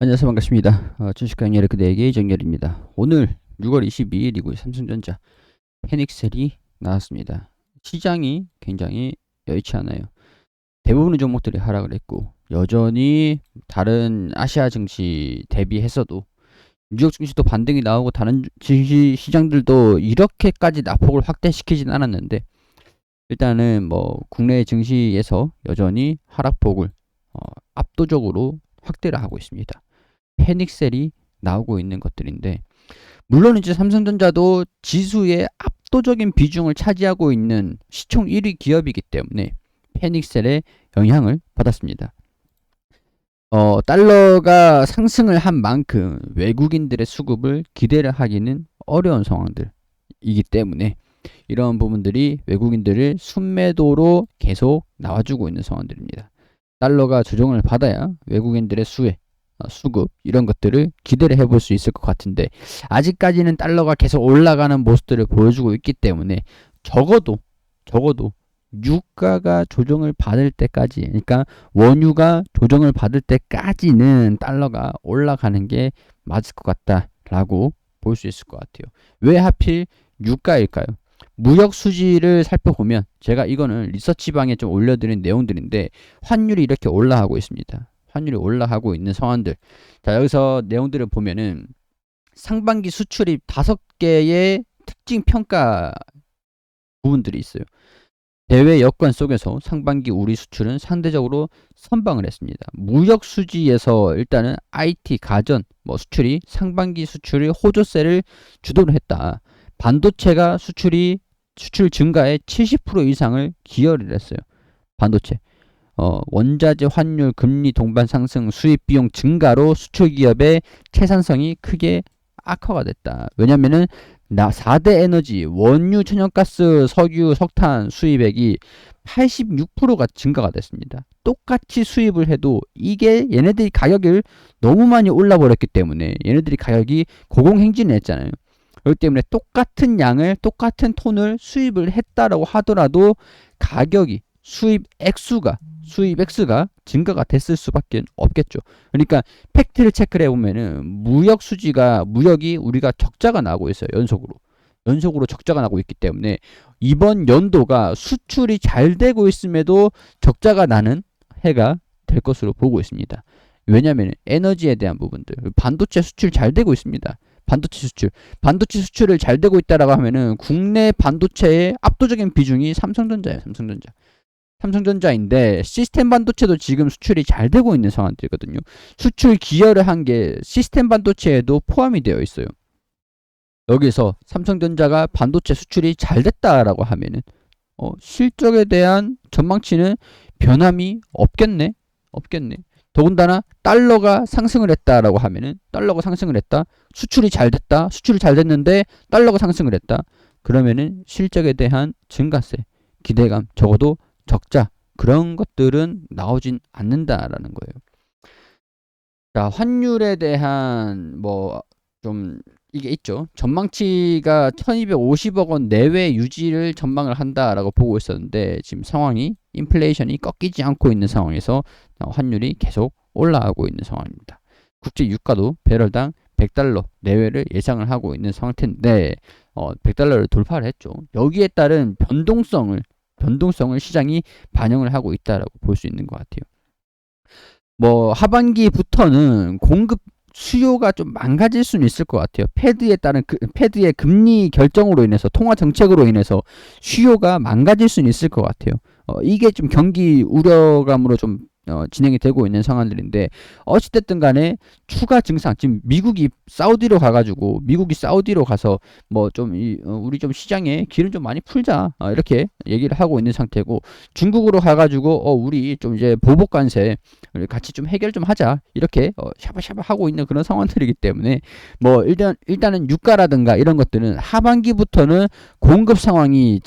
안녕하세요. 반갑습니다. 주식강 여러 그대에게 정렬입니다. 오늘 6월 22일이고요. 삼성전자 패닉셀이 나왔습니다. 시장이 굉장히 여의치 않아요. 대부분의 종목들이 하락을 했고 여전히 다른 아시아 증시 대비해서도 뉴욕 증시도 반등이 나오고 다른 증시 시장들도 이렇게까지 낙폭을 확대시키진 않았는데 일단은 뭐 국내 증시에서 여전히 하락폭을 압도적으로 확대를 하고 있습니다. 패닉셀이 나오고 있는 것들인데 물론 이제 삼성전자도 지수의 압도적인 비중을 차지하고 있는 시총 1위 기업이기 때문에 패닉셀의 영향을 받았습니다. 달러가 상승을 한 만큼 외국인들의 수급을 기대를 하기는 어려운 상황들이기 때문에 이런 부분들이 외국인들을 순매도로 계속 나와주고 있는 상황들입니다. 달러가 조정을 받아야 외국인들의 수급 이런 것들을 기대를 해볼 수 있을 것 같은데 아직까지는 달러가 계속 올라가는 모습들을 보여주고 있기 때문에 적어도 유가가 조정을 받을 때까지, 그러니까 원유가 조정을 받을 때까지는 달러가 올라가는 게 맞을 것 같다라고 볼 수 있을 것 같아요. 왜 하필 유가일까요? 무역 수지를 살펴보면 제가 이거는 리서치방에 좀 올려드린 내용들인데 환율이 이렇게 올라가고 있습니다. 환율이 올라가고 있는 상황들. 자, 여기서 내용들을 보면은 상반기 수출입 5개의 특징 평가 부분들이 있어요. 대외 여건 속에서 상반기 우리 수출은 상대적으로 선방을 했습니다. 무역 수지에서 일단은 IT 가전 수출이 상반기 수출이 호조세를 주도를 했다. 반도체가 수출 증가의 70% 이상을 기여를 했어요. 반도체. 원자재 환율 금리 동반 상승 수입 비용 증가로 수출 기업의 생산성이 크게 악화가 됐다. 왜냐면은 4대 에너지 원유 천연가스 석유 석탄 수입액이 86%가 증가가 됐습니다. 똑같이 수입을 해도 이게 얘네들이 가격을 너무 많이 올라 버렸기 때문에 얘네들이 가격이 고공행진을 했잖아요. 그렇기 때문에 똑같은 양을 똑같은 톤을 수입을 했다라고 하더라도 가격이 수입 액수가 증가가 됐을 수밖에 없겠죠. 그러니까 팩트를 체크를 해보면은 무역이 우리가 적자가 나고 있어요. 연속으로 적자가 나고 있기 때문에 이번 연도가 수출이 잘 되고 있음에도 적자가 나는 해가 될 것으로 보고 있습니다. 왜냐하면 에너지에 대한 부분들, 반도체 수출 잘 되고 있습니다. 반도체 수출을 잘 되고 있다라고 하면은 국내 반도체의 압도적인 비중이 삼성전자예요. 삼성전자인데 시스템 반도체도 지금 수출이 잘 되고 있는 상황들이거든요. 수출 기여를 한 게 시스템 반도체에도 포함이 되어 있어요. 여기서 삼성전자가 반도체 수출이 잘 됐다라고 하면은 실적에 대한 전망치는 변함이 없겠네. 더군다나 달러가 상승을 했다라고 하면은 달러가 상승을 했다. 수출이 잘 됐는데 달러가 상승을 했다. 그러면은 실적에 대한 증가세, 기대감, 적어도 적자 그런 것들은 나오진 않는다라는 거예요. 자, 환율에 대한 좀 이게 있죠. 전망치가 1250억 원 내외 유지를 전망을 한다라고 보고 있었는데 지금 상황이 인플레이션이 꺾이지 않고 있는 상황에서 환율이 계속 올라가고 있는 상황입니다. 국제 유가도 배럴당 100달러 내외를 예상을 하고 있는 상태인데 100달러를 돌파를 했죠. 여기에 따른 변동성을 시장이 반영을 하고 있다라고 볼 수 있는 것 같아요. 하반기부터는 수요가 좀 망가질 수는 있을 것 같아요. 패드의 금리 결정으로 인해서 통화 정책으로 인해서 수요가 망가질 수는 있을 것 같아요. 이게 좀 경기 우려감으로 좀 진행이 되고 있는 상황들인데 어찌됐든 간에 추가 증상 지금 미국이 사우디로 가서 우리 좀 시장에 기름 좀 많이 풀자 이렇게 얘기를 하고 있는 상태고 중국으로 가가지고 우리 좀 이제 보복 관세 같이 좀 해결 좀 하자 이렇게 샤바샤바 하고 있는 그런 상황들이기 때문에 일단은 유가라든가 이런 것들은 하반기부터는 공급이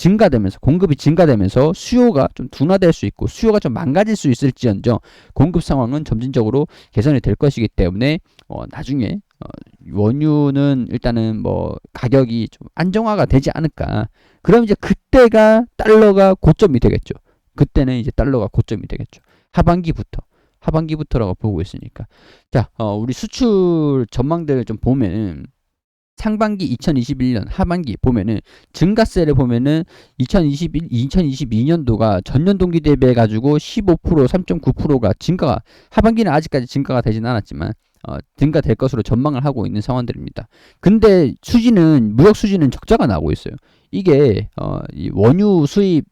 증가되면서 수요가 좀 둔화될 수 있고 수요가 좀 망가질 수 있을지언정 공급 상황은 점진적으로 개선이 될 것이기 때문에 나중에 원유는 일단은 가격이 좀 안정화가 되지 않을까. 그럼 이제 그때가 달러가 고점이 되겠죠. 하반기부터. 하반기부터라고 보고 있으니까. 자, 우리 수출 전망들을 좀 보면은 상반기 2021년 하반기 보면은 증가세를 보면은 2022년도가 전년 동기 대비해 가지고 15% 3.9%가 증가가 하반기는 아직까지 증가가 되진 않았지만 증가될 것으로 전망을 하고 있는 상황들입니다. 근데 무역 수지는 적자가 나오고 있어요. 이게 이 원유 수입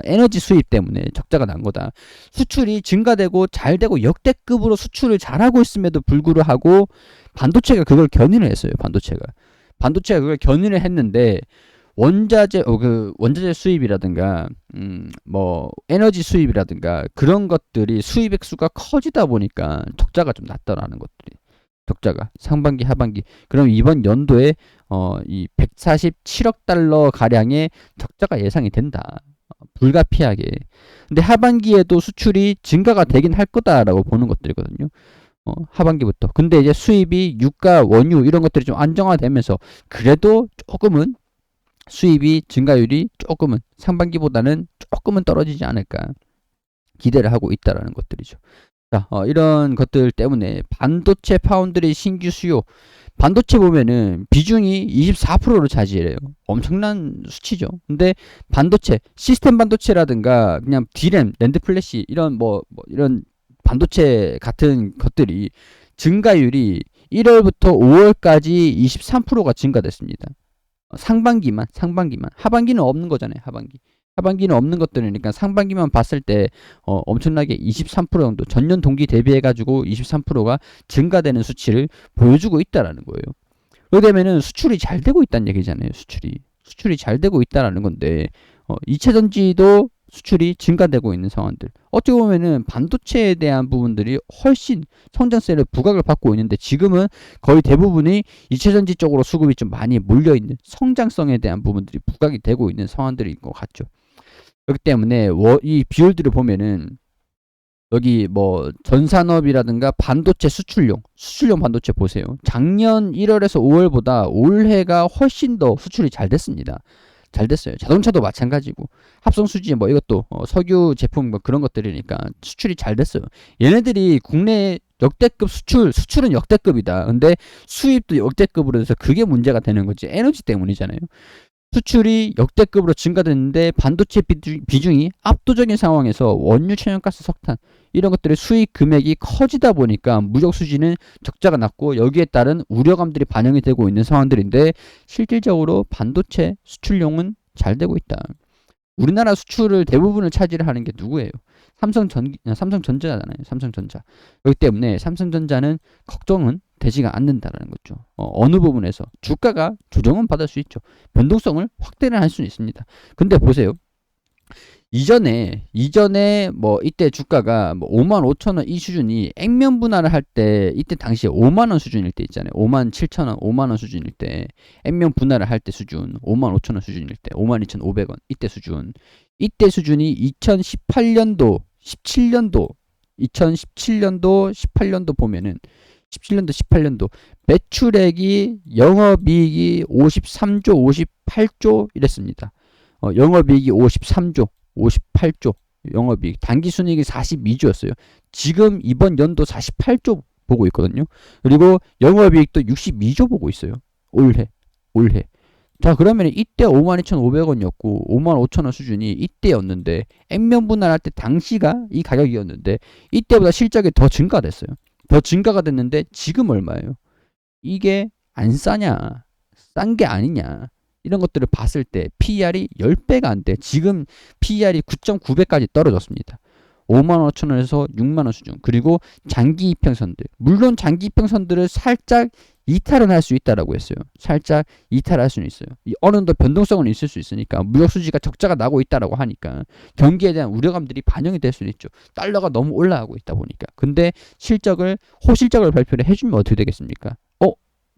에너지 수입 때문에 적자가 난 거다. 수출이 증가되고 잘 되고 역대급으로 수출을 잘하고 있음에도 불구하고 반도체가 그걸 견인을 했어요. 반도체가 그걸 견인을 했는데 원자재 수입이라든가 에너지 수입이라든가 그런 것들이 수입 액수가 커지다 보니까 적자가 좀 났다라는 것들이. 적자가 상반기 하반기 그럼 이번 연도에 이 147억 달러 가량의 적자가 예상이 된다. 불가피하게. 근데 하반기에도 수출이 증가가 되긴 할 거다라고 보는 것들이거든요. 하반기부터. 근데 이제 수입이 유가, 원유 이런 것들이 좀 안정화되면서 그래도 조금은 수입이 증가율이 조금은 상반기보다는 조금은 떨어지지 않을까 기대를 하고 있다라는 것들이죠. 자, 이런 것들 때문에 반도체 파운드리 신규 수요 반도체 보면은 비중이 24%로 차지해요. 엄청난 수치죠. 근데 반도체, 시스템 반도체라든가 그냥 D램, 랜드 플래시 이런 이런 반도체 같은 것들이 증가율이 1월부터 5월까지 23%가 증가됐습니다. 상반기만 하반기는 없는 거잖아요. 하반기는 없는 것들이니까 상반기만 봤을 때 엄청나게 23% 정도 전년 동기 대비해 가지고 23%가 증가되는 수치를 보여주고 있다라는 거예요. 그러게 되면은 수출이 잘 되고 있다는 얘기잖아요. 수출이 잘 되고 있다라는 건데 이체전지도 수출이 증가되고 있는 상황들. 어떻게 보면은 반도체에 대한 부분들이 훨씬 성장세를 부각을 받고 있는데 지금은 거의 대부분이 이체전지 쪽으로 수급이 좀 많이 몰려있는 성장성에 대한 부분들이 부각이 되고 있는 상황들인 것 같죠. 그렇기 때문에 이 비율들을 보면은 여기 전산업이라든가 반도체 수출용 반도체 보세요. 작년 1월에서 5월보다 올해가 훨씬 더 수출이 잘 됐습니다. 잘 됐어요. 자동차도 마찬가지고 합성수지 이것도 석유 제품 그런 것들이니까 수출이 잘 됐어요. 얘네들이 국내 역대급 수출은 역대급이다. 근데 수입도 역대급으로 해서 그게 문제가 되는 거지. 에너지 때문이잖아요. 수출이 역대급으로 증가됐는데 반도체 비중이 압도적인 상황에서 원유, 천연가스, 석탄 이런 것들의 수익 금액이 커지다 보니까 무역 수지는 적자가 났고 여기에 따른 우려감들이 반영이 되고 있는 상황들인데 실질적으로 반도체 수출용은 잘 되고 있다. 우리나라 수출을 대부분을 차지를 하는 게 누구예요? 삼성전자잖아요. 삼성전자. 그렇기 때문에 삼성전자는 걱정은 되지가 않는다라는 거죠. 어느 부분에서 주가가 조정은 받을 수 있죠. 변동성을 확대를 할 수는 있습니다. 근데 보세요. 이전에 이때 주가가 55,000원 이 수준이 액면 분할을 할 때 이때 당시에 5만원 수준일 때 있잖아요. 57,000원, 5만원 수준일 때 액면 분할을 할 때 수준 55,000원 수준일 때 52,500원 이때 수준이 2017년도 18년도 보면은 18년도 매출액이 영업이익이 53조 58조 이랬습니다. 영업이익이 53조 58조 영업이익 단기순이익이 42조였어요. 지금 이번 연도 48조 보고 있거든요. 그리고 영업이익도 62조 보고 있어요. 올해. 자, 그러면 이때 52,500원이었고 55,000원 수준이 이때였는데 액면 분할할 때 당시가 이 가격이었는데 이때보다 실적이 더 증가됐어요. 더 증가가 됐는데 지금 얼마예요? 이게 안 싸냐? 싼 게 아니냐? 이런 것들을 봤을 때 PER이 10배가 안 돼. 지금 PER이 9.9배까지 떨어졌습니다. 55,000원에서 6만원 수준. 그리고 장기 이평선들. 물론 장기 이평선들을 살짝 이탈은 할 수 있다라고 했어요. 살짝 이탈할 수는 있어요. 어느 정도 변동성은 있을 수 있으니까 무역 수지가 적자가 나고 있다라고 하니까 경기에 대한 우려감들이 반영이 될 수는 있죠. 달러가 너무 올라가고 있다 보니까. 근데 호실적을 발표를 해주면 어떻게 되겠습니까?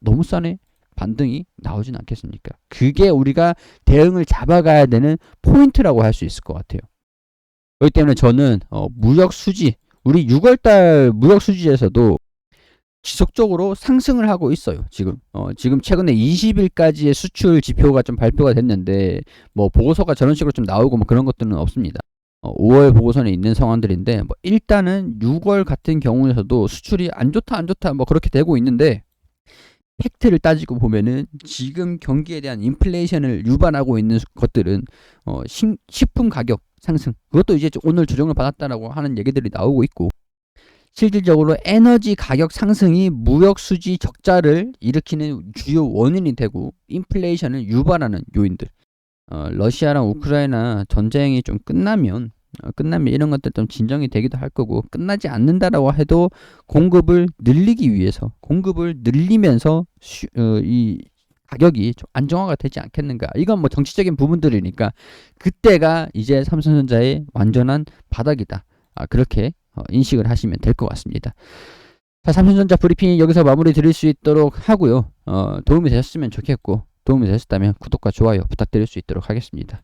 너무 싸네. 반등이 나오진 않겠습니까? 그게 우리가 대응을 잡아가야 되는 포인트라고 할 수 있을 것 같아요. 그렇기 때문에 저는 무역 수지, 우리 6월달 무역 수지에서도 지속적으로 상승을 하고 있어요. 지금 최근에 20일까지의 수출 지표가 좀 발표가 됐는데 보고서가 저런 식으로 좀 나오고 그런 것들은 없습니다. 5월 보고서에 있는 상황들인데 뭐 일단은 6월 같은 경우에서도 수출이 안 좋다 뭐 그렇게 되고 있는데 팩트를 따지고 보면은 지금 경기에 대한 인플레이션을 유발하고 있는 것들은 식품 가격 상승 그것도 이제 오늘 조정을 받았다라고 하는 얘기들이 나오고 있고 실질적으로 에너지 가격 상승이 무역 수지 적자를 일으키는 주요 원인이 되고 인플레이션을 유발하는 요인들 러시아랑 우크라이나 전쟁이 좀 끝나면 이런 것들 좀 진정이 되기도 할 거고 끝나지 않는다라고 해도 공급을 늘리기 위해서 공급을 늘리면서 이 가격이 좀 안정화가 되지 않겠는가. 이건 뭐 정치적인 부분들이니까 그때가 이제 삼성전자의 완전한 바닥이다. 그렇게 인식을 하시면 될 것 같습니다. 자, 삼성전자 브리핑 여기서 마무리 드릴 수 있도록 하고요. 도움이 되셨으면 좋겠고 도움이 되셨다면 구독과 좋아요 부탁드릴 수 있도록 하겠습니다.